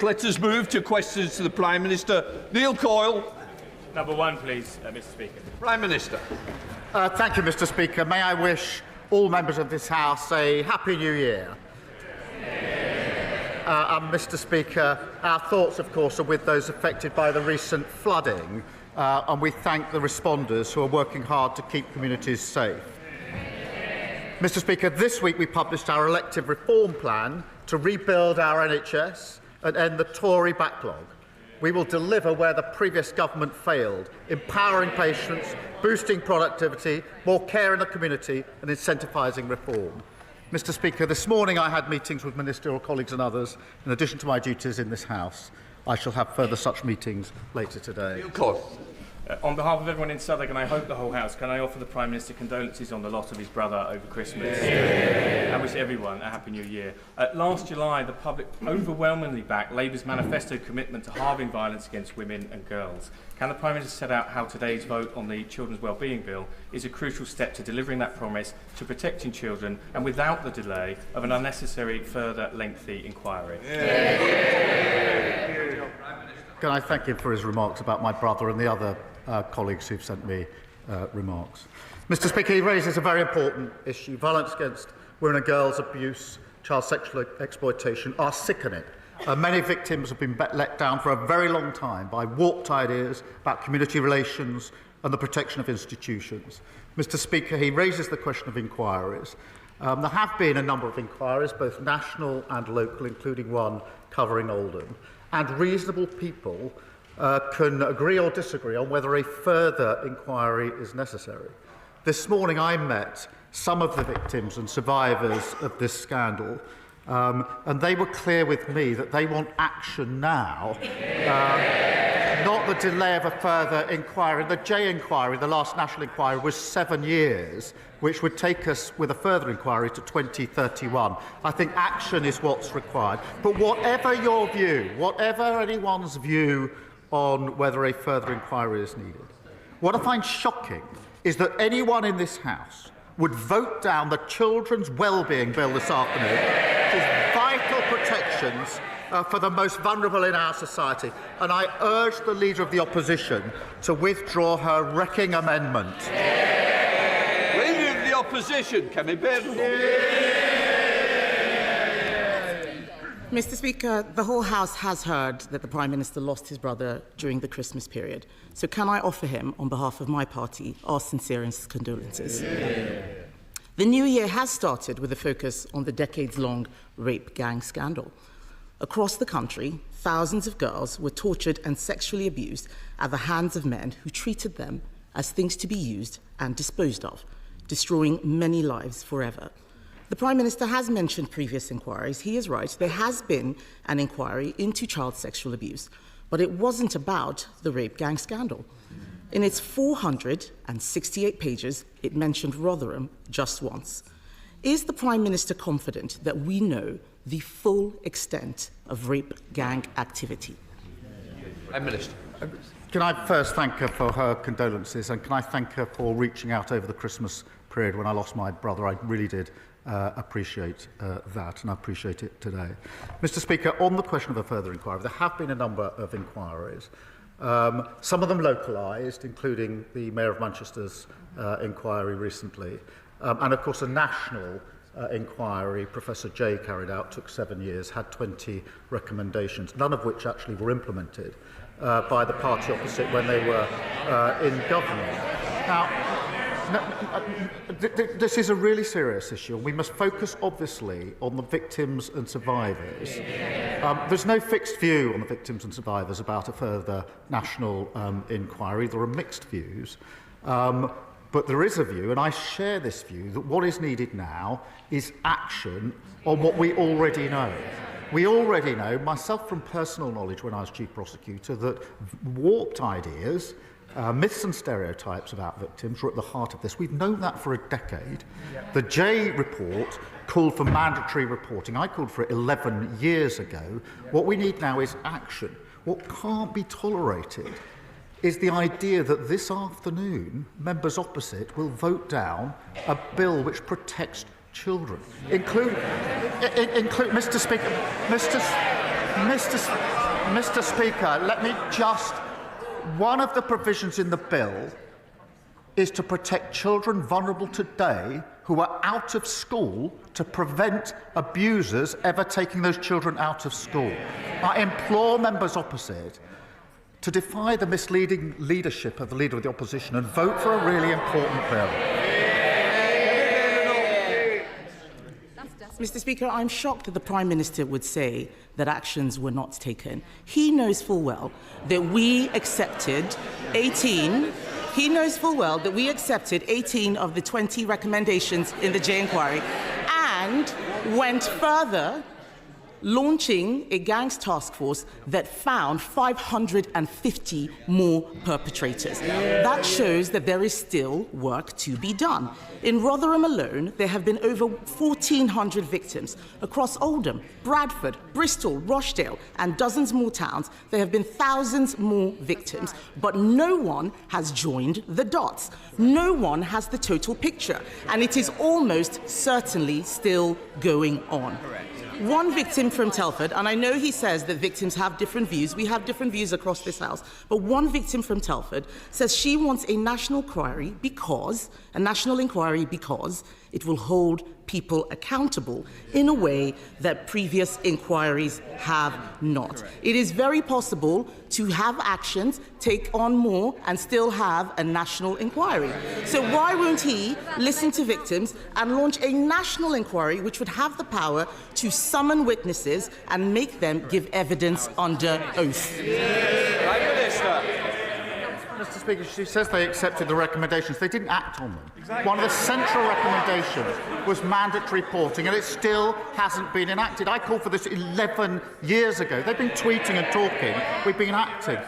Let us move to questions to the Prime Minister. Neil Coyle. Number one, please, Mr. Speaker. Prime Minister. Thank you, Mr. Speaker. May I wish all members of this House a Happy New Year. And Mr. Speaker, our thoughts, of course, are with those affected by the recent flooding, and we thank the responders who are working hard to keep communities safe. Mr. Speaker, this week we published our elective reform plan to rebuild our NHS and end the Tory backlog. We will deliver where the previous government failed, empowering patients, boosting productivity, more care in the community and incentivising reform. Mr. Speaker, this morning I had meetings with Ministerial colleagues and others, in addition to my duties in this House. I shall have further such meetings later today. On behalf of everyone in Southwark, and I hope the whole House, can I offer the Prime Minister condolences on the loss of his brother over Christmas and wish everyone a Happy New Year. Last July, the public overwhelmingly backed Labour's manifesto commitment to halving violence against women and girls. Can the Prime Minister set out how today's vote on the Children's Wellbeing Bill is a crucial step to delivering that promise, to protecting children, and without the delay of an unnecessary further lengthy inquiry? Can I thank him for his remarks about my brother and the other colleagues who've sent me remarks. Mr. Speaker, he raises a very important issue. Violence against women and girls, abuse, child sexual exploitation are sickening. Many victims have been let down for a very long time by warped ideas about community relations and the protection of institutions. Mr. Speaker, he raises the question of inquiries. There have been a number of inquiries, both national and local, including one covering Oldham, and reasonable people can agree or disagree on whether a further inquiry is necessary. This morning I met some of the victims and survivors of this scandal, and they were clear with me that they want action now, not the delay of a further inquiry. The J inquiry, the last national inquiry, was 7 years, which would take us with a further inquiry to 2031. I think action is what's required. But whatever your view, whatever anyone's view on whether a further inquiry is needed, what I find shocking is that anyone in this House would vote down the Children's Wellbeing Bill this afternoon, which is vital protections for the most vulnerable in our society. And I urge the Leader of the Opposition to withdraw her wrecking amendment. Leader of the Opposition, Kemi Badenoch. Mr. Speaker, the whole House has heard that the Prime Minister lost his brother during the Christmas period. So can I offer him, on behalf of my party, our sincerest condolences. The new year has started with a focus on the decades-long rape gang scandal. Across the country, thousands of girls were tortured and sexually abused at the hands of men who treated them as things to be used and disposed of, destroying many lives forever. The Prime Minister has mentioned previous inquiries. He is right. There has been an inquiry into child sexual abuse, but it wasn't about the rape gang scandal. In its 468 pages, it mentioned Rotherham just once. Is the Prime Minister confident that we know the full extent of rape gang activity? Prime Minister. Can I first thank her for her condolences, and can I thank her for reaching out over the Christmas period when I lost my brother? I really did appreciate that, and I appreciate it today. Mr. Speaker, on the question of a further inquiry, there have been a number of inquiries, some of them localised, including the Mayor of Manchester's inquiry recently, and of course a national inquiry Professor Jay carried out, took 7 years, had 20 recommendations, none of which actually were implemented by the party opposite when they were in government. Now, this is a really serious issue, and we must focus, obviously, on the victims and survivors. There's no fixed view on the victims and survivors about a further national inquiry. There are mixed views. But there is a view, and I share this view, that what is needed now is action on what we already know. We already know, myself from personal knowledge when I was Chief Prosecutor, that warped ideas, myths and stereotypes about victims are at the heart of this. We've known that for a decade. The Jay report called for mandatory reporting. I called for it 11 years ago. What we need now is action. What can't be tolerated is the idea that this afternoon members opposite will vote down a bill which protects children, include Mr. Speaker, Mr. Speaker, let me just... One of the provisions in the bill is to protect children vulnerable today who are out of school to prevent abusers ever taking those children out of school. I implore members opposite to defy the misleading leadership of the Leader of the Opposition and vote for a really important bill. Mr. Speaker, I'm shocked that the Prime Minister would say that actions were not taken. He knows full well that we accepted 18 of the 20 recommendations in the J inquiry and went further, launching a gangs task force that found 550 more perpetrators. That shows that there is still work to be done. In Rotherham alone, there have been over 1,400 victims. Across Oldham, Bradford, Bristol, Rochdale, and dozens more towns, there have been thousands more victims, but no one has joined the dots. No one has the total picture, and it is almost certainly still going on. One victim from Telford, and I know he says that victims have different views. We have different views across this House. But one victim from Telford says she wants a national inquiry because it will hold people accountable in a way that previous inquiries have not. Correct. It is very possible to have actions, take on more, and still have a national inquiry. So why won't he listen to victims and launch a national inquiry which would have the power to summon witnesses and make them give evidence under oath? Mr. Speaker, she says they accepted the recommendations. They didn't act on them. Exactly. One of the central recommendations was mandatory reporting, and it still hasn't been enacted. I called for this 11 years ago. They've been tweeting and talking. We've been acting.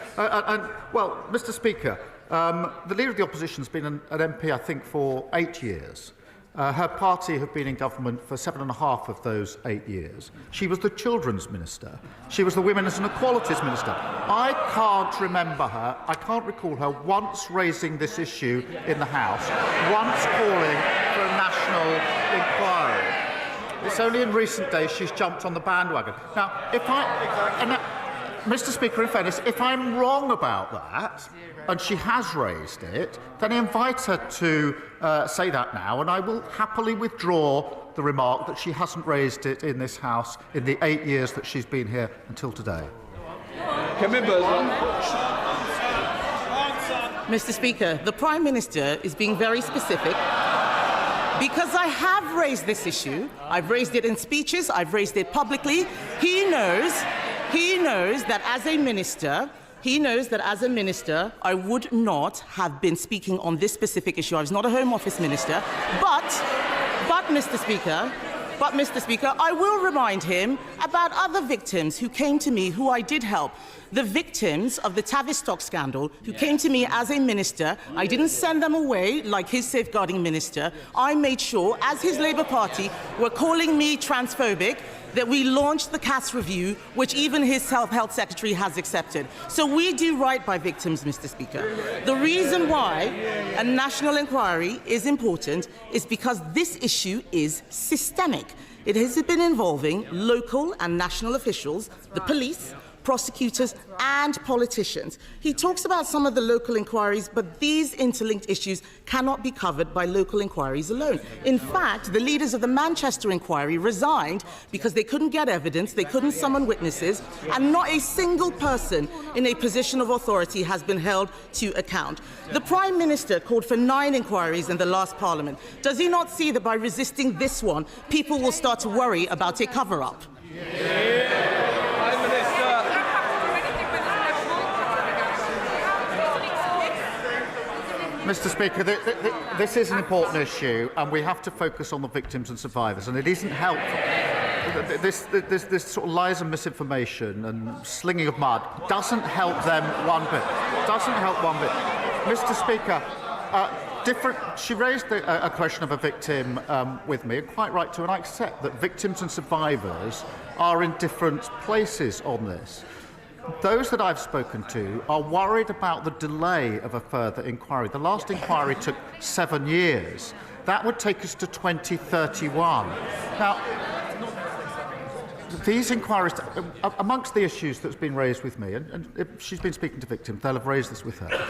Well, Mr. Speaker, the Leader of the Opposition has been an MP, I think, for 8 years. Her party have been in government for 7.5 of those 8 years. She was the Children's Minister. She was the Women's and Equalities Minister. I can't recall her once raising this issue in the House, once calling for a national inquiry. It's only in recent days she's jumped on the bandwagon. Now, Mr. Speaker, in fairness, if I'm wrong about that, and she has raised it, then I invite her to say that now, and I will happily withdraw the remark that she hasn't raised it in this House in the 8 years that she's been here until today. Mr. Speaker, the Prime Minister is being very specific because I have raised this issue. I've raised it in speeches. I've raised it publicly. He knows that as a minister, I would not have been speaking on this specific issue. I was not a Home Office minister. But Mr. Speaker, I will remind him about other victims who came to me who I did help. The victims of the Tavistock scandal who came to me as a minister. I didn't send them away like his safeguarding minister. I made sure, as his Labour Party were calling me transphobic, that we launched the CAS review, which even his health secretary has accepted. So we do right by victims, Mr. Speaker. The reason why a national inquiry is important is because this issue is systemic. It has been involving local and national officials, the police, prosecutors and politicians. He talks about some of the local inquiries, but these interlinked issues cannot be covered by local inquiries alone. In fact, the leaders of the Manchester inquiry resigned because they couldn't get evidence, they couldn't summon witnesses, and not a single person in a position of authority has been held to account. The Prime Minister called for 9 inquiries in the last Parliament. Does he not see that by resisting this one, people will start to worry about a cover-up? Mr. Speaker, this is an important issue, and we have to focus on the victims and survivors, and it isn't helpful. This sort of lies and misinformation and slinging of mud doesn't help them one bit. Mr. Speaker, she raised a question of a victim with me, and quite right to, and I accept that victims and survivors are in different places on this. Those that I've spoken to are worried about the delay of a further inquiry. The last inquiry took 7 years. That would take us to 2031. Now, these inquiries, amongst the issues that's been raised with me, and if she's been speaking to victims, they'll have raised this with her,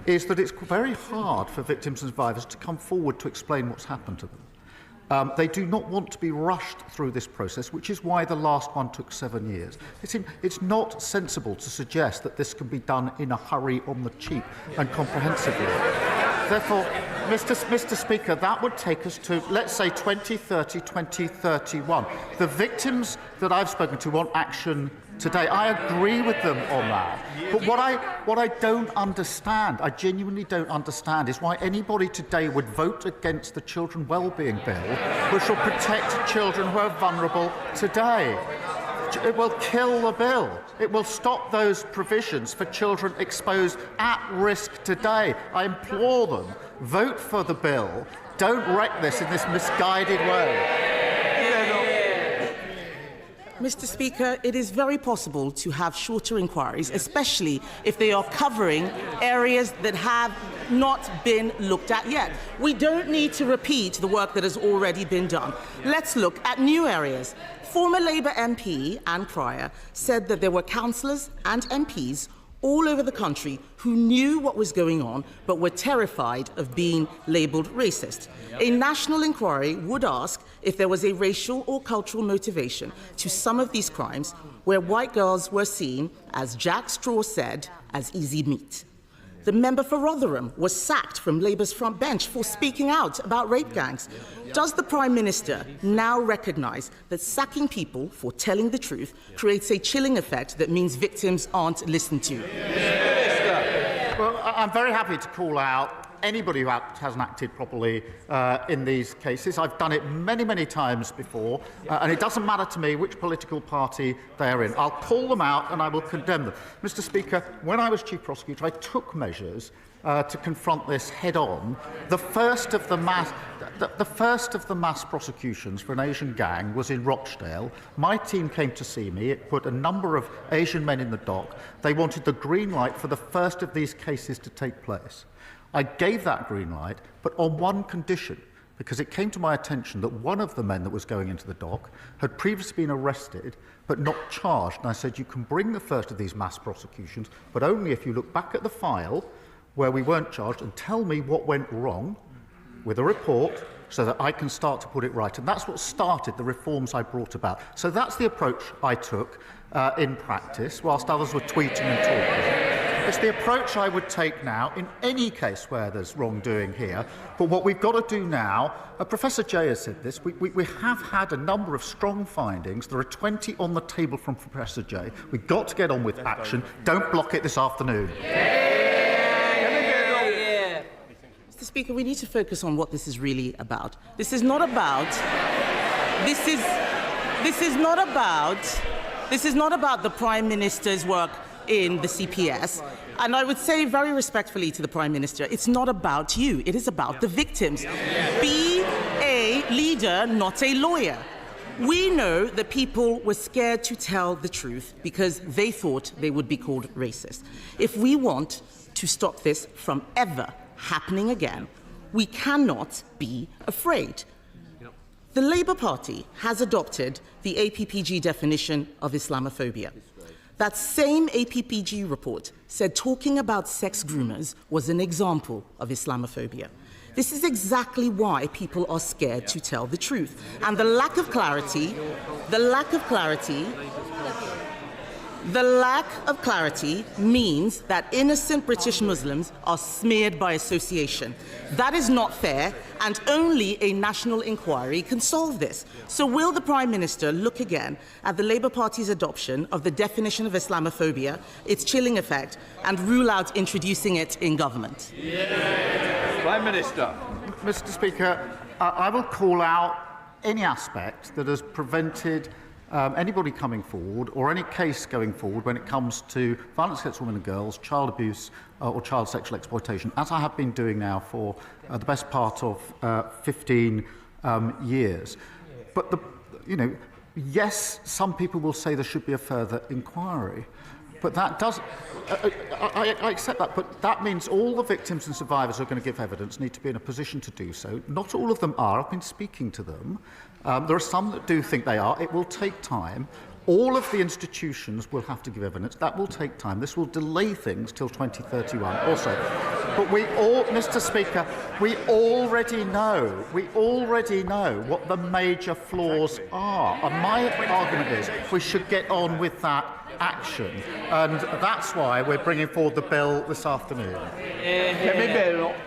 is that it's very hard for victims and survivors to come forward to explain what's happened to them. They do not want to be rushed through this process, which is why the last one took 7 years. It's not sensible to suggest that this can be done in a hurry, on the cheap and comprehensively. Therefore, Mr. Speaker, that would take us to, let's say, 2030, 2031. The victims that I've spoken to want action today. I agree with them on that. But what I don't understand, I genuinely don't understand, is why anybody today would vote against the Children Wellbeing Bill, which will protect children who are vulnerable today. It will kill the bill. It will stop those provisions for children exposed at risk today. I implore them, vote for the bill. Don't wreck this in this misguided way. Mr. Speaker, it is very possible to have shorter inquiries, especially if they are covering areas that have not been looked at yet. We don't need to repeat the work that has already been done. Let's look at new areas. Former Labour MP Anne Pryor said that there were councillors and MPs all over the country who knew what was going on but were terrified of being labelled racist. A national inquiry would ask if there was a racial or cultural motivation to some of these crimes where white girls were seen, as Jack Straw said, as easy meat. The member for Rotherham was sacked from Labour's front bench for speaking out about rape gangs. Does the Prime Minister now recognise that sacking people for telling the truth creates a chilling effect that means victims aren't listened to? Well, I'm very happy to call out anybody who hasn't acted properly in these cases. I've done it many, many times before, and it doesn't matter to me which political party they're in. I'll call them out and I will condemn them. Mr. Speaker, when I was Chief Prosecutor, I took measures to confront this head-on. The first of the mass prosecutions for an Asian gang was in Rochdale. My team came to see me. It put a number of Asian men in the dock. They wanted the green light for the first of these cases to take place. I gave that green light, but on one condition, because it came to my attention that one of the men that was going into the dock had previously been arrested but not charged. And I said, you can bring the first of these mass prosecutions, but only if you look back at the file where we weren't charged and tell me what went wrong with a report so that I can start to put it right. And that's what started the reforms I brought about. So that's the approach I took in practice, whilst others were tweeting and talking. It's the approach I would take now in any case where there's wrongdoing here. But what we've got to do now, Professor Jay has said this, we have had a number of strong findings. There are 20 on the table from Professor Jay. We've got to get on with action. Don't block it this afternoon. Mr. Speaker, we need to focus on what this is really about. This is not about the Prime Minister's work in the CPS. And I would say very respectfully to the Prime Minister, it's not about you, it is about the victims. Be a leader, not a lawyer. We know that people were scared to tell the truth because they thought they would be called racist. If we want to stop this from ever happening again, we cannot be afraid. The Labour Party has adopted the APPG definition of Islamophobia. That same APPG report said talking about sex groomers was an example of Islamophobia. This is exactly why people are scared to tell the truth. And the lack of clarity means that innocent British Muslims are smeared by association. That is not fair, and only a national inquiry can solve this. So will the Prime Minister look again at the Labour Party's adoption of the definition of Islamophobia, its chilling effect, and rule out introducing it in government? Prime Minister. Mr. Speaker, I will call out any aspect that has prevented anybody coming forward or any case going forward when it comes to violence against women and girls, child abuse or child sexual exploitation, as I have been doing now for the best part of 15 years. But, yes, some people will say there should be a further inquiry. But that does... I accept that, but that means all the victims and survivors who are going to give evidence need to be in a position to do so. Not all of them are. I've been speaking to them. There are some that do think they are. It will take time. All of the institutions will have to give evidence. That will take time. This will delay things till 2031 also. But we all, Mr. Speaker, we already know what the major flaws are. And my argument is we should get on with that action. And that's why we're bringing forward the bill this afternoon. Kemi Badenoch.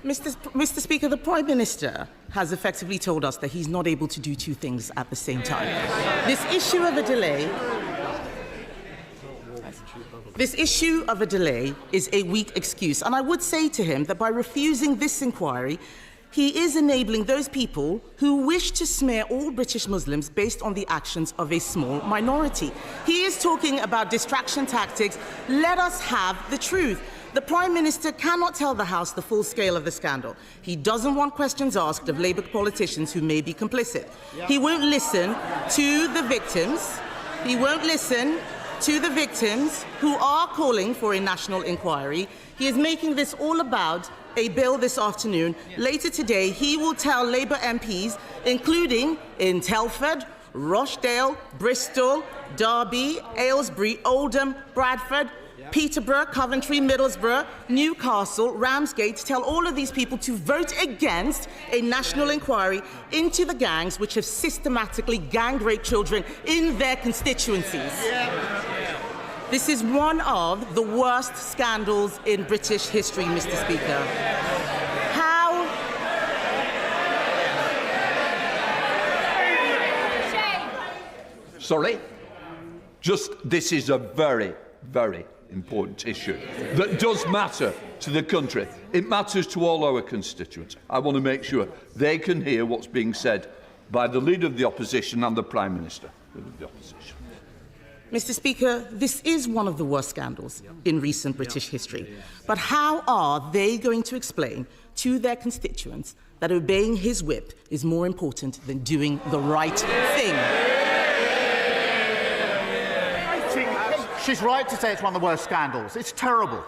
Mr. Speaker, the Prime Minister has effectively told us that he's not able to do two things at the same time. This issue of a delay is a weak excuse, and I would say to him that by refusing this inquiry, he is enabling those people who wish to smear all British Muslims based on the actions of a small minority. He is talking about distraction tactics. Let us have the truth. The Prime Minister cannot tell the House the full scale of the scandal. He doesn't want questions asked of Labour politicians who may be complicit. He won't listen to the victims. He won't listen to the victims who are calling for a national inquiry. He is making this all about a bill this afternoon. Later today, he will tell Labour MPs, including in Telford, Rochdale, Bristol, Derby, Aylesbury, Oldham, Bradford, Peterborough, Coventry, Middlesbrough, Newcastle, Ramsgate, tell all of these people to vote against a national inquiry into the gangs which have systematically gang-raped children in their constituencies. This is one of the worst scandals in British history, Mr. Speaker. Sorry? This is a very, very important issue that does matter to the country. It matters to all our constituents. I want to make sure they can hear what's being said by the Leader of the Opposition and the Prime Minister of the Opposition. Mr. Speaker, this is one of the worst scandals in recent British history. But how are they going to explain to their constituents that obeying his whip is more important than doing the right thing? She's right to say it's one of the worst scandals. It's terrible.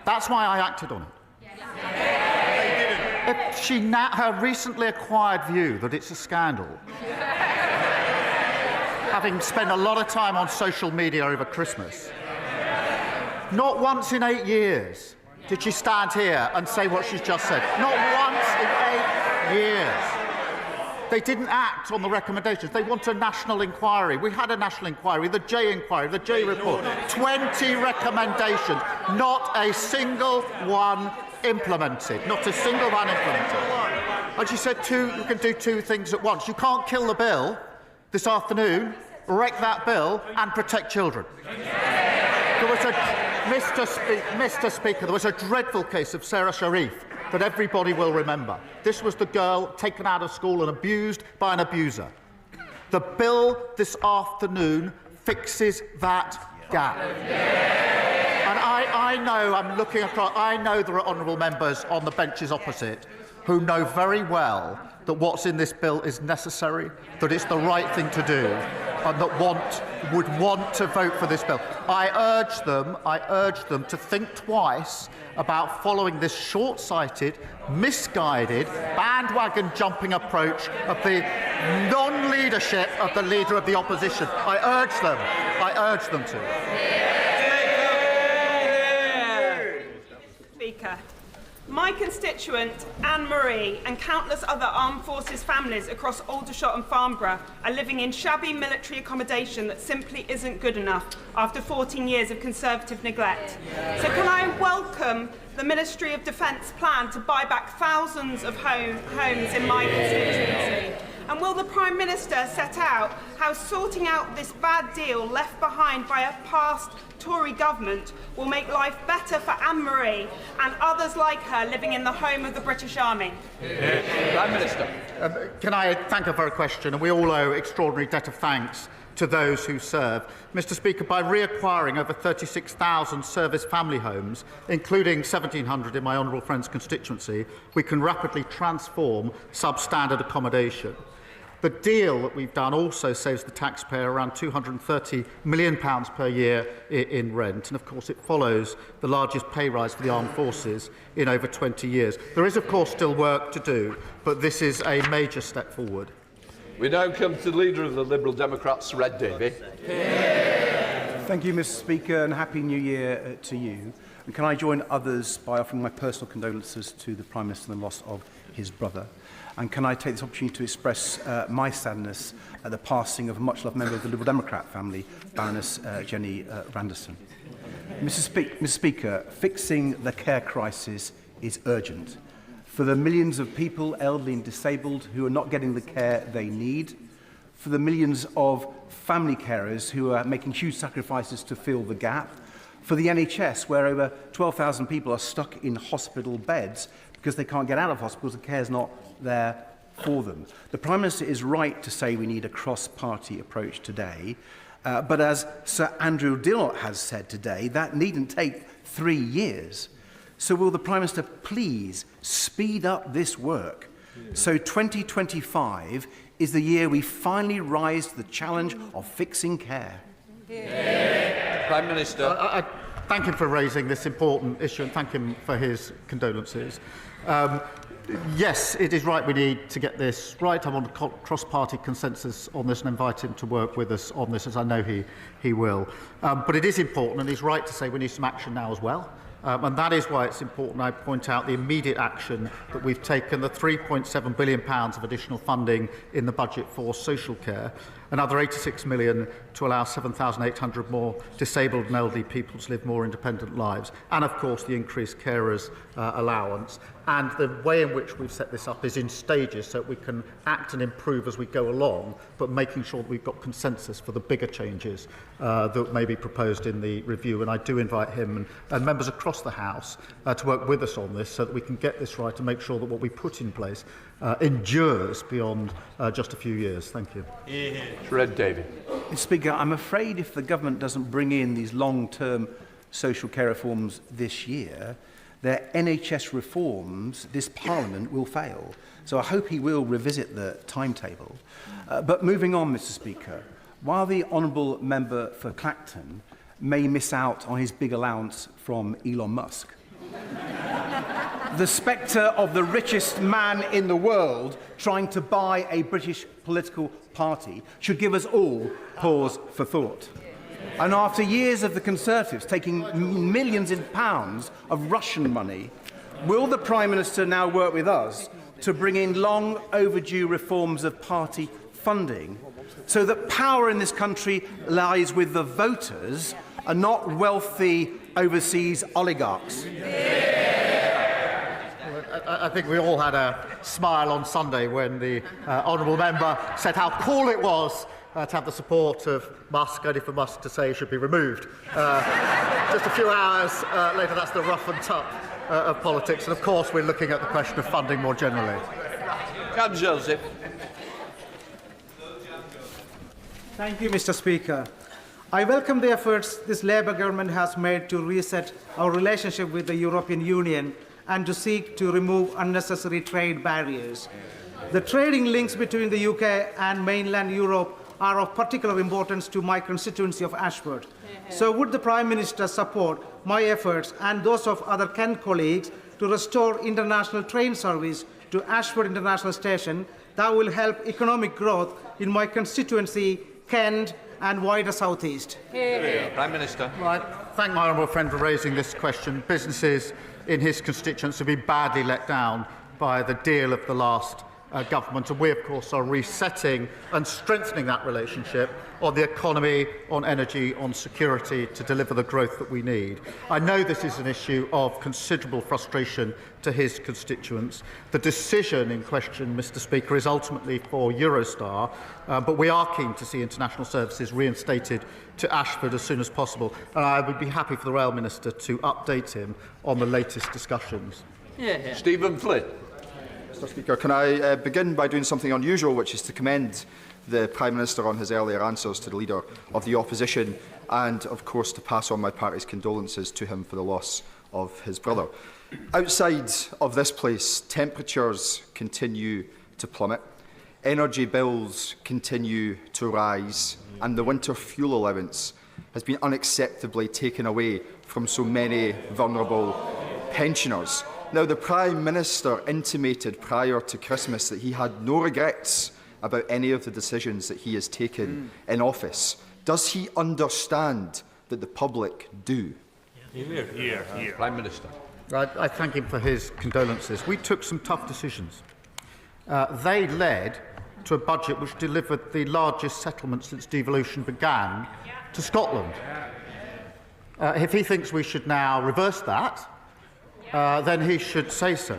That's why I acted on it. Her recently acquired view that it's a scandal, having spent a lot of time on social media over Christmas, not once in 8 years did she stand here and say what she's just said. Not once in 8 years. They didn't act on the recommendations. They want a national inquiry. We had a national inquiry, the J inquiry, the J report. 20 recommendations, not a single one implemented. Not a single one implemented. And she said you can do two things at once. You can't kill the bill this afternoon, wreck that bill, and protect children. There was Mr. Speaker, there was a dreadful case of Sarah Sharif that everybody will remember. This was the girl taken out of school and abused by an abuser. The bill this afternoon fixes that gap. And I know, I'm looking across, I know there are honourable members on the benches opposite who know very well that what's in this bill is necessary, that it's the right thing to do, and that would want to vote for this bill. I urge them to think twice about following this short-sighted, misguided, bandwagon-jumping approach of the non-leadership of the Leader of the Opposition. I urge them to. Speaker, my constituent, Anne-Marie, and countless other armed forces families across Aldershot and Farnborough are living in shabby military accommodation that simply isn't good enough after 14 years of Conservative neglect. So can I welcome the Ministry of Defence plan to buy back thousands of homes in my constituency? And will the Prime Minister set out how sorting out this bad deal left behind by a past Tory government will make life better for Anne-Marie and others like her living in the home of the British Army? Prime Minister. Can I thank her for her question? And we all owe extraordinary debt of thanks to those who serve. Mr. Speaker, by reacquiring over 36,000 service family homes, including 1,700 in my honourable friend's constituency, we can rapidly transform substandard accommodation. The deal that we've done also saves the taxpayer around £230 million per year in rent, and of course it follows the largest pay rise for the armed forces in over 20 years. There is of course still work to do, but this is a major step forward. We now come to the Leader of the Liberal Democrats, Red Davey. Thank you, Mr. Speaker, and Happy New Year to you. And can I join others by offering my personal condolences to the Prime Minister on the loss of his brother? And can I take this opportunity to express my sadness at the passing of a much-loved member of the Liberal Democrat family, Baroness Jenny Randerson. Mr. Speaker, fixing the care crisis is urgent. For the millions of people, elderly and disabled, who are not getting the care they need, for the millions of family carers who are making huge sacrifices to fill the gap, for the NHS, where over 12,000 people are stuck in hospital beds because they can't get out of hospitals, the care is not there for them. The Prime Minister is right to say we need a cross-party approach today, but as Sir Andrew Dillot has said today, that needn't take 3 years. So will the Prime Minister please speed up this work so 2025 is the year we finally rise to the challenge of fixing care? Prime Minister. I thank him for raising this important issue and thank him for his condolences. Yes, it is right we need to get this right. I want a cross-party consensus on this and invite him to work with us on this, as I know he will. But it is important, and he's right to say we need some action now as well. And that is why it's important I point out the immediate action that we've taken, the £3.7 billion of additional funding in the budget for social care, another £86 million to allow 7,800 more disabled and elderly people to live more independent lives, and of course the increased carers allowance. And the way in which we've set this up is in stages so that we can act and improve as we go along, but making sure that we've got consensus for the bigger changes that may be proposed in the review. And I do invite him and members across the House to work with us on this so that we can get this right and make sure that what we put in place endures beyond just a few years. Thank you. Red Davey. Mr. Speaker, I'm afraid if the government doesn't bring in these long-term social care reforms this year, their NHS reforms, this Parliament will fail. So I hope he will revisit the timetable. But moving on, Mr. Speaker, while the honourable member for Clacton may miss out on his big allowance from Elon Musk, the spectre of the richest man in the world trying to buy a British political party should give us all pause for thought. And after years of the Conservatives taking millions in pounds of Russian money, will the Prime Minister now work with us to bring in long overdue reforms of party funding so that power in this country lies with the voters and not wealthy overseas oligarchs? I think we all had a smile on Sunday when the honourable member said how cool it was to have the support of Musk, only for Musk to say he should be removed. Just a few hours later, that's the rough and tough of politics. And of course, we're looking at the question of funding more generally. Joseph. Thank you, Mr. Speaker. I welcome the efforts this Labour government has made to reset our relationship with the European Union and to seek to remove unnecessary trade barriers. The trading links between the UK and mainland Europe are of particular importance to my constituency of Ashford. So would the Prime Minister support my efforts and those of other Kent colleagues to restore international train service to Ashford International Station that will help economic growth in my constituency, Kent, and wider South East? Prime Minister. Well, I thank my honourable friend for raising this question. Businesses in his constituents have been badly let down by the deal of the last government, and we of course are resetting and strengthening that relationship on the economy, on energy, on security to deliver the growth that we need. I know this is an issue of considerable frustration to his constituents. The decision in question, Mr. Speaker, is ultimately for Eurostar, but we are keen to see international services reinstated to Ashford as soon as possible, and I would be happy for the Rail Minister to update him on the latest discussions. Stephen Flynn. Mr. Speaker, can I begin by doing something unusual, which is to commend the Prime Minister on his earlier answers to the Leader of the Opposition and, of course, to pass on my party's condolences to him for the loss of his brother. Outside of this place, temperatures continue to plummet. Energy bills continue to rise, and the winter fuel allowance has been unacceptably taken away from so many vulnerable pensioners. Now, the Prime Minister intimated prior to Christmas that he had no regrets about any of the decisions that he has taken in office. Does he understand that the public do? Prime Minister. I thank him for his condolences. We took some tough decisions. They led to a budget which delivered the largest settlement since devolution began to Scotland. If he thinks we should now reverse that, then he should say so.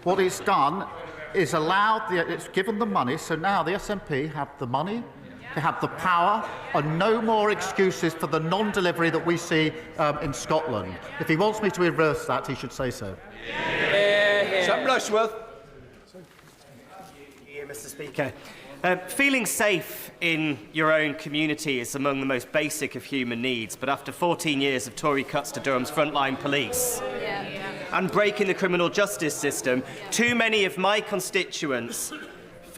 What it's done is it's given the money, so now the SNP have the money, they have the power, and no more excuses for the non-delivery that we see in Scotland. If he wants me to reverse that, he should say so. Sam Rushworth. Mr. Speaker. Feeling safe in your own community is among the most basic of human needs, but after 14 years of Tory cuts to Durham's frontline police and breaking the criminal justice system, too many of my constituents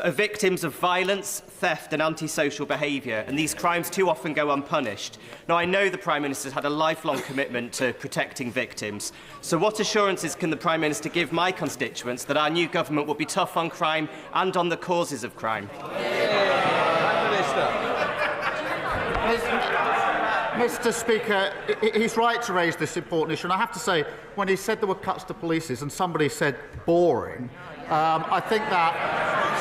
are victims of violence, theft and antisocial behaviour, and these crimes too often go unpunished. Now, I know the Prime Minister's had a lifelong commitment to protecting victims, so what assurances can the Prime Minister give my constituents that our new government will be tough on crime and on the causes of crime? Mr. Speaker, he's right to raise this important issue, and I have to say, when he said there were cuts to polices and somebody said boring, I think that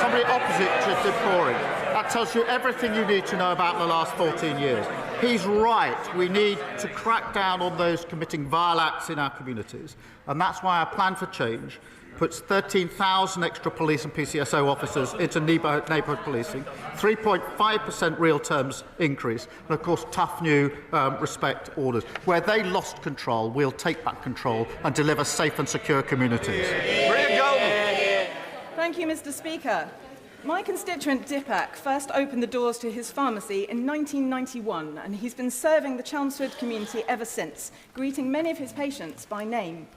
somebody opposite just said boring. That tells you everything you need to know about the last 14 years. He's right. We need to crack down on those committing vile acts in our communities. And that's why our plan for change puts 13,000 extra police and PCSO officers into neighbourhood policing, 3.5% real terms increase, and of course tough new respect orders. Where they lost control, we'll take back control and deliver safe and secure communities. Thank you, Mr. Speaker. My constituent Dipak first opened the doors to his pharmacy in 1991, and he's been serving the Chelmsford community ever since, greeting many of his patients by name.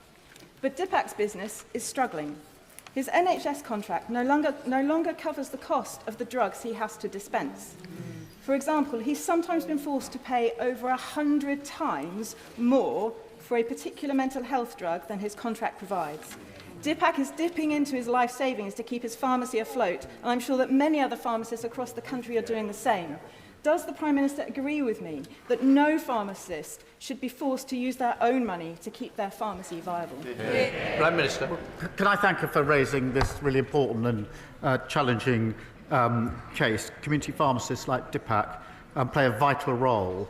But Dipak's business is struggling. His NHS contract no longer covers the cost of the drugs he has to dispense. For example, he's sometimes been forced to pay over 100 times more for a particular mental health drug than his contract provides. Dipak is dipping into his life savings to keep his pharmacy afloat, and I'm sure that many other pharmacists across the country are doing the same. Does the Prime Minister agree with me that no pharmacist should be forced to use their own money to keep their pharmacy viable? Prime Minister. Can I thank her for raising this really important and challenging case? Community pharmacists like Dipak play a vital role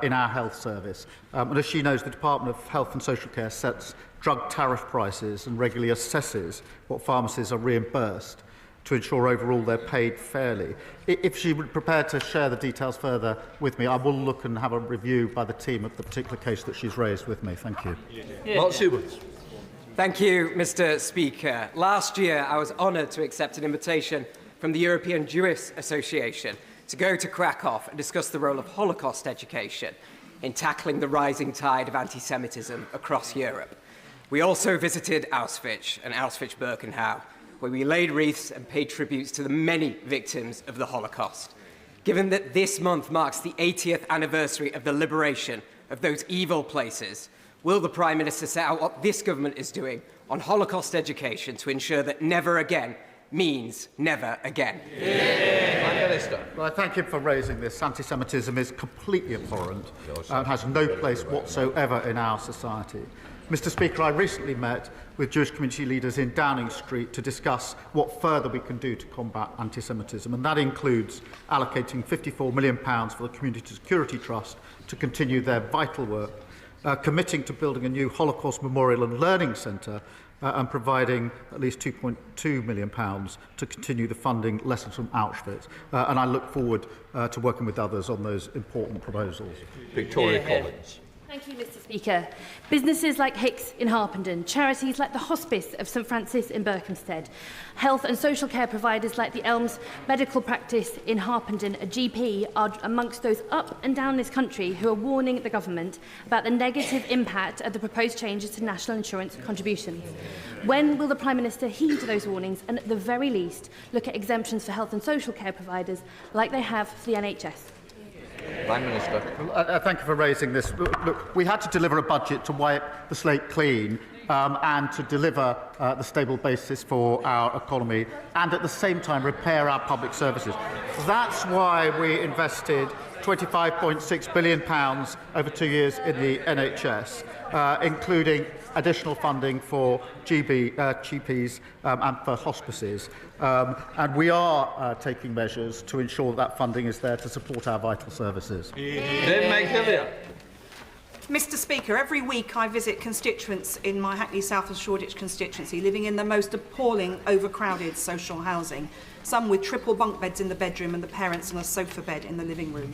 in our health service. And as she knows, the Department of Health and Social Care sets drug tariff prices and regularly assesses what pharmacies are reimbursed to ensure overall they're paid fairly. If she would prepare to share the details further with me, I will look and have a review by the team of the particular case that she's raised with me. Thank you. Mark Seward. Thank you, Mr. Speaker. Last year, I was honoured to accept an invitation from the European Jewish Association to go to Krakow and discuss the role of Holocaust education in tackling the rising tide of anti-Semitism across Europe. We also visited Auschwitz and Auschwitz-Birkenau, where we laid wreaths and paid tributes to the many victims of the Holocaust. Given that this month marks the 80th anniversary of the liberation of those evil places, will the Prime Minister set out what this government is doing on Holocaust education to ensure that never again means never again? Well, I thank him for raising this. Anti-Semitism is completely abhorrent and has no place whatsoever in our society. Mr. Speaker, I recently met with Jewish community leaders in Downing Street to discuss what further we can do to combat anti-Semitism, and that includes allocating £54 million for the Community Security Trust to continue their vital work, committing to building a new Holocaust Memorial and Learning Centre, and providing at least £2.2 million to continue the funding lessons from Auschwitz. And I look forward to working with others on those important proposals. Victoria Collins. Thank you, Mr. Speaker. Businesses like Hicks in Harpenden, charities like the Hospice of St Francis in Berkhamsted, health and social care providers like the Elms Medical Practice in Harpenden, a GP, are amongst those up and down this country who are warning the government about the negative impact of the proposed changes to national insurance contributions. When will the Prime Minister heed those warnings and, at the very least, look at exemptions for health and social care providers like they have for the NHS? Prime Minister. Thank you for raising this. Look, we had to deliver a budget to wipe the slate clean and to deliver the stable basis for our economy and at the same time repair our public services. That's why we invested £25.6 billion over 2 years in the NHS, including additional funding for GPs and for hospices. And we are taking measures to ensure that funding is there to support our vital services. Mr. Speaker, every week I visit constituents in my Hackney South and Shoreditch constituency living in the most appalling, overcrowded social housing, some with triple bunk beds in the bedroom and the parents on a sofa bed in the living room.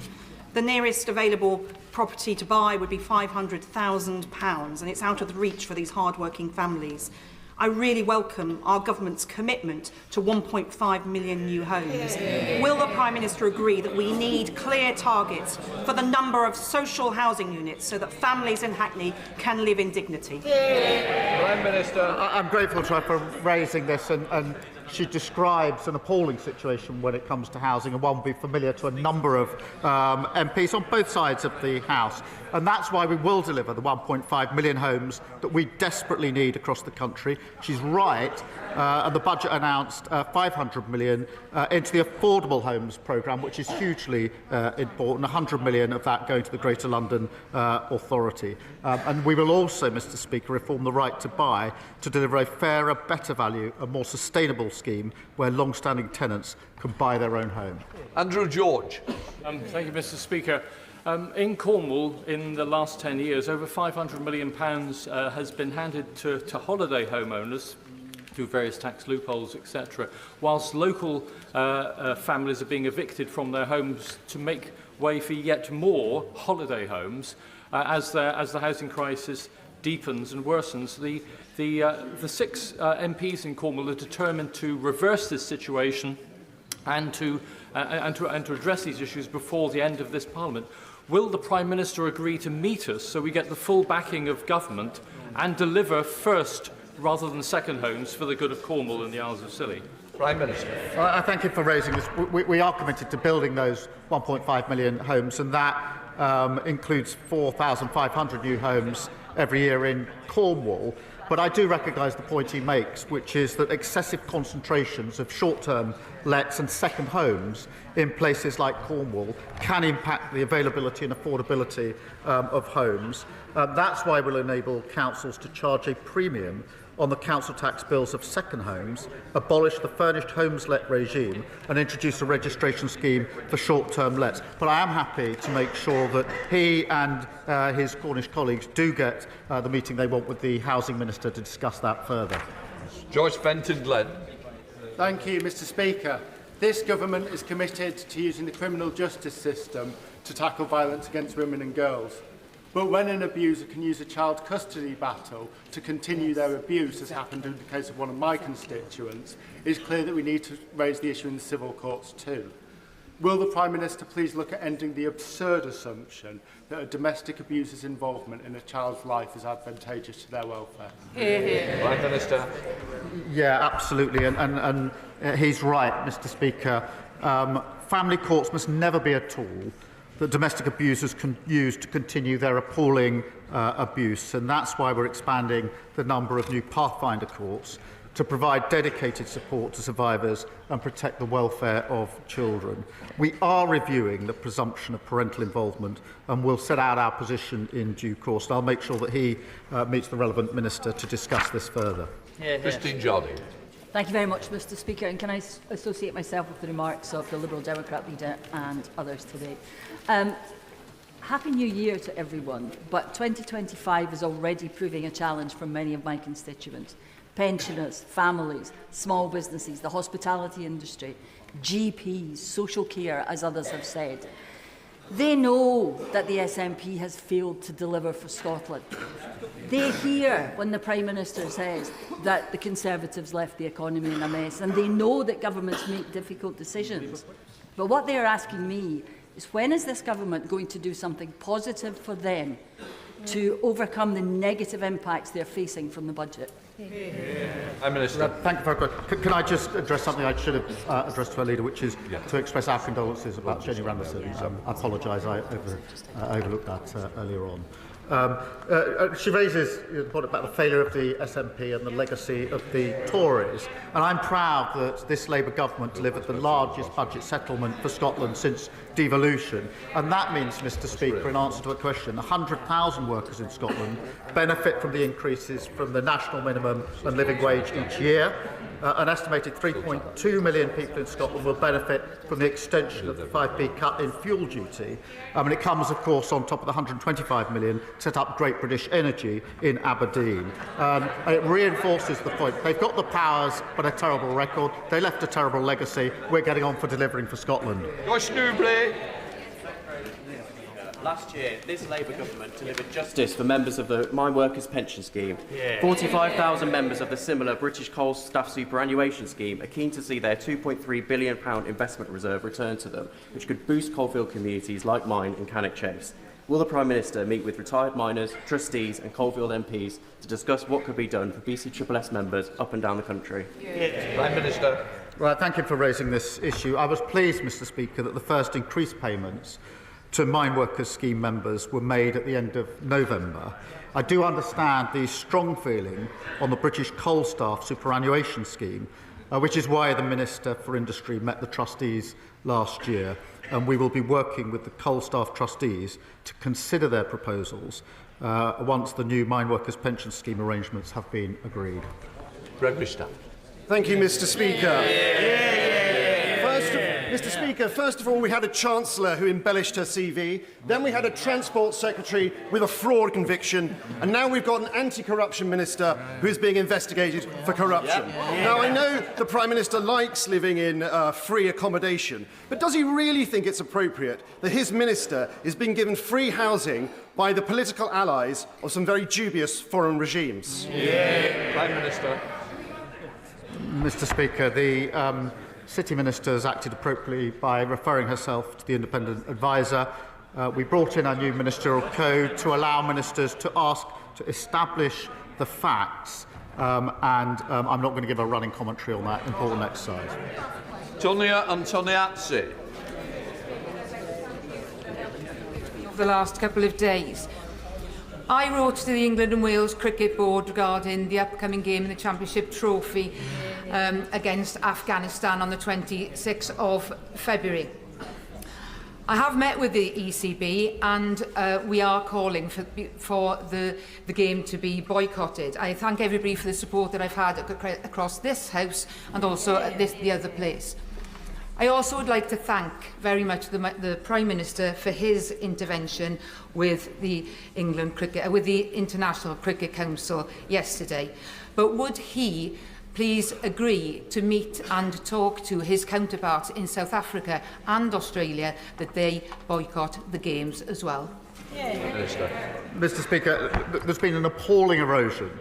The nearest available property to buy would be £500,000, and it's out of the reach for these hard-working families. I really welcome our government's commitment to 1.5 million new homes. Will the Prime Minister agree that we need clear targets for the number of social housing units so that families in Hackney can live in dignity? Prime Minister. I'm grateful to her for raising this, and she describes an appalling situation when it comes to housing, and one will be familiar to a number of MPs on both sides of the House. And that's why we will deliver the 1.5 million homes that we desperately need across the country. She's right, and the budget announced 500 million into the Affordable Homes programme, which is hugely important, 100 million of that going to the Greater London Authority. And we will also, Mr. Speaker, reform the right to buy to deliver a fairer, better value, a more sustainable scheme where long-standing tenants can buy their own home. Andrew George. Thank you, Mr. Speaker. In Cornwall, in the last 10 years, over £500 million has been handed to holiday homeowners through various tax loopholes, etc., whilst local families are being evicted from their homes to make way for yet more holiday homes as the housing crisis deepens and worsens. The 6 MPs in Cornwall are determined to reverse this situation and to address these issues before the end of this Parliament. Will the Prime Minister agree to meet us so we get the full backing of government and deliver first rather than second homes for the good of Cornwall and the Isles of Scilly? Prime Minister. I thank you for raising this. We are committed to building those 1.5 million homes, and that includes 4,500 new homes every year in Cornwall. But I do recognise the point he makes, which is that excessive concentrations of short-term lets and second homes in places like Cornwall can impact the availability and affordability of homes. That's why we'll enable councils to charge a premium on the council tax bills of second homes, abolish the furnished homes let regime and introduce a registration scheme for short-term lets. But I am happy to make sure that he and his Cornish colleagues do get the meeting they want with the Housing Minister to discuss that further. Joyce Fenton-Glenn. Thank you, Mr. Speaker. This government is committed to using the criminal justice system to tackle violence against women and girls. But when an abuser can use a child custody battle to continue their abuse, as happened in the case of one of my constituents, it is clear that we need to raise the issue in the civil courts too. Will the Prime Minister please look at ending the absurd assumption that a domestic abuser's involvement in a child's life is advantageous to their welfare? Prime Minister. Yeah, absolutely. And he's right, Mr. Speaker. Family courts must never be a tool that domestic abusers can use to continue their appalling abuse. And that's why we're expanding the number of new Pathfinder courts to provide dedicated support to survivors and protect the welfare of children. We are reviewing the presumption of parental involvement and we'll set out our position in due course. And I'll make sure that he meets the relevant minister to discuss this further. Christine Jardine. Thank you very much, Mr. Speaker. And can I associate myself with the remarks of the Liberal Democrat leader and others today? Happy New Year to everyone, but 2025 is already proving a challenge for many of my constituents. Pensioners, families, small businesses, the hospitality industry, GPs, social care, as others have said. They know that the SNP has failed to deliver for Scotland. They hear when the Prime Minister says that the Conservatives left the economy in a mess, and they know that governments make difficult decisions. But what they are asking me is, when is this government going to do something positive for them to overcome the negative impacts they're facing from the budget? Prime Minister. Thank you very much. Can I just address something I should have addressed to our leader, which is to express our condolences about Jenny Randerson. I apologise, I overlooked that earlier on. She raises the point about the failure of the SNP and the legacy of the Tories, and I'm proud that this Labour government delivered the largest budget settlement for Scotland since devolution, and that means, Mr Speaker, in answer to a question, 100,000 workers in Scotland benefit from the increases from the national minimum and living wage each year. An estimated 3.2 million people in Scotland will benefit from the extension of the 5p cut in fuel duty. And it comes, of course, on top of the 125 million set up Great British Energy in Aberdeen. And it reinforces the point. They've got the powers, but a terrible record. They left a terrible legacy. We're getting on for delivering for Scotland. Last year, this Labour government delivered justice for members of the Mine Workers Pension Scheme. 45,000 members of the similar British Coal Staff Superannuation Scheme are keen to see their £2.3 billion investment reserve returned to them, which could boost coalfield communities like mine in Cannock Chase. Will the Prime Minister meet with retired miners, trustees and coalfield MPs to discuss what could be done for BCSS members up and down the country? Prime Minister. Well, thank you for raising this issue. I was pleased, Mr Speaker, that the first increased payments to Mine Workers Scheme members were made at the end of November. I do understand the strong feeling on the British Coal Staff Superannuation Scheme, which is why the Minister for Industry met the trustees last year, and we will be working with the coal staff trustees to consider their proposals once the new Mine Workers Pension Scheme arrangements have been agreed. Thank you, Mr Speaker. Mr Speaker, first of all, we had a Chancellor who embellished her CV, then we had a Transport Secretary with a fraud conviction, and now we've got an anti-corruption minister who is being investigated for corruption. Now, I know the Prime Minister likes living in free accommodation, but does he really think it's appropriate that his minister is being given free housing by the political allies of some very dubious foreign regimes? Prime Minister. Mr Speaker, the City Minister has acted appropriately by referring herself to the independent adviser. We brought in our new ministerial code to allow ministers to ask to establish the facts, and I'm not going to give a running commentary on that important exercise. Tonia Antoniazzi. The last couple of days, I wrote to the England and Wales Cricket Board regarding the upcoming game in the Championship Trophy against Afghanistan on the 26th of February. I have met with the ECB and we are calling for the game to be boycotted. I thank everybody for the support that I've had across this House and also at the other place. I also would like to thank very much the Prime Minister for his intervention with the with the International Cricket Council yesterday. But would he please agree to meet and talk to his counterparts in South Africa and Australia that they boycott the Games as well? Mr Speaker, there's been an appalling erosion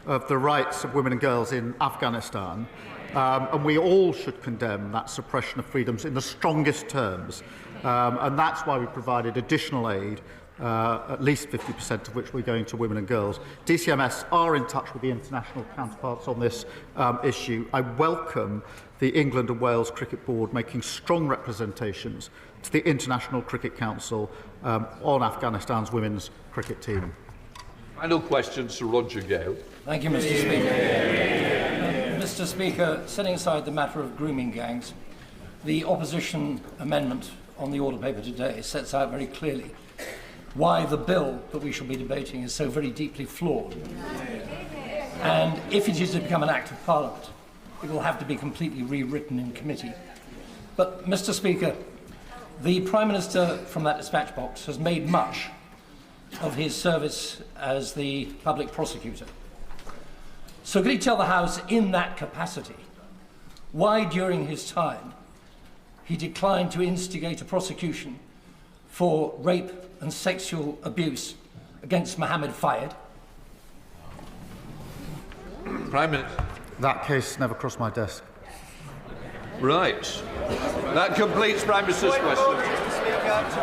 of the rights of women and girls in Afghanistan. And we all should condemn that suppression of freedoms in the strongest terms. And that's why we provided additional aid, at least 50% of which we're going to women and girls. DCMS are in touch with the international counterparts on this issue. I welcome the England and Wales Cricket Board making strong representations to the International Cricket Council on Afghanistan's women's cricket team. Final question to Roger Gale. Thank you, Mr Speaker. Mr Speaker, setting aside the matter of grooming gangs, the opposition amendment on the order paper today sets out very clearly why the bill that we shall be debating is so very deeply flawed. And if it is to become an Act of Parliament, it will have to be completely rewritten in committee. But, Mr Speaker, the Prime Minister from that dispatch box has made much of his service as the public prosecutor. So could he tell the House in that capacity why during his time he declined to instigate a prosecution for rape and sexual abuse against Mohammed Fayed? Prime Minister. That case never crossed my desk. Right. That completes Prime Minister's question. Mr. Speaker, to